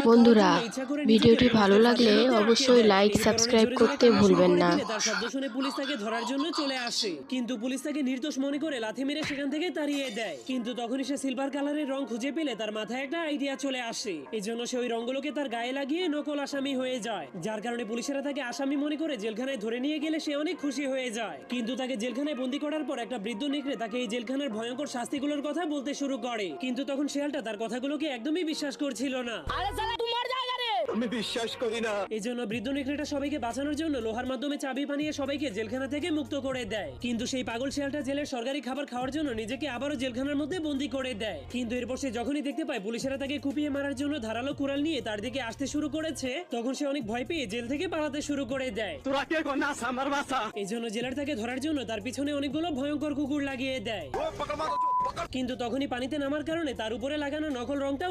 বন্ধুরা, ভিডিওটি ভালো লাগলে অবশ্যই লাইক সাবস্ক্রাইব করতে ভুলবেন না। তার শব্দ শুনে পুলিশ তাকে ধরার জন্য চলে আসে, কিন্তু পুলিশ তাকে নির্দোষ মনে করে লাথি মেরে সেখান থেকে তাড়িয়ে দেয়। কিন্তু তখনই সে সিলভার কালারের রং খুঁজে পেলে তার মাথায় একটা আইডিয়া চলে আসে। এই জন্য সে ওই রঙগুলোকে তার গায়ে লাগিয়ে নকল আসামি হয়ে যায়, যার কারণে পুলিশেরা তাকে আসামি মনে করে জেলখানায় ধরে নিয়ে গেলে সে অনেক খুশি হয়ে যায়। কিন্তু তাকে জেলখানায় বন্দি করার পর একটা বৃদ্ধ নেকড়ে তাকে এই জেলখানার ভয়ঙ্কর শাস্তিগুলোর কথা বলতে শুরু করে, কিন্তু তখন শেয়ালটা তার কথাগুলোকে একদমই বিশ্বাস করছিল না। আমি বিশ্বাস করি না। এই জন্য বৃদ্ধ নেকড়েটা সবাইকে বাঁচানোর জন্য লোহার মাধ্যমে চাবি বানিয়ে সবাইকে জেলখানা থেকে মুক্ত করে দেয়। কিন্তু সেই পাগল শেয়ালটা জেলের সরকারি খাবার খাওয়ার জন্য নিজেকে আবারও জেলখানার মধ্যে বন্দি করে দেয়। কিন্তু এরপর সে যখনই দেখতে পায় পুলিশেরা তাকে কুপিয়ে মারার জন্য ধারালো কুড়াল নিয়ে তার দিকে আসতে শুরু করেছে, তখন সে অনেক ভয় পেয়ে জেল থেকে পালাতে শুরু করে দেয়। তোরা কে কোনা আমার বাসা। এই জন্য জেলার তাকে ধরার জন্য তার পিছনে অনেকগুলো ভয়ঙ্কর কুকুর লাগিয়ে দেয়। কিন্তু তখনই পানিতে নামার কারণে তার উপরে লাগানো নকল রংটা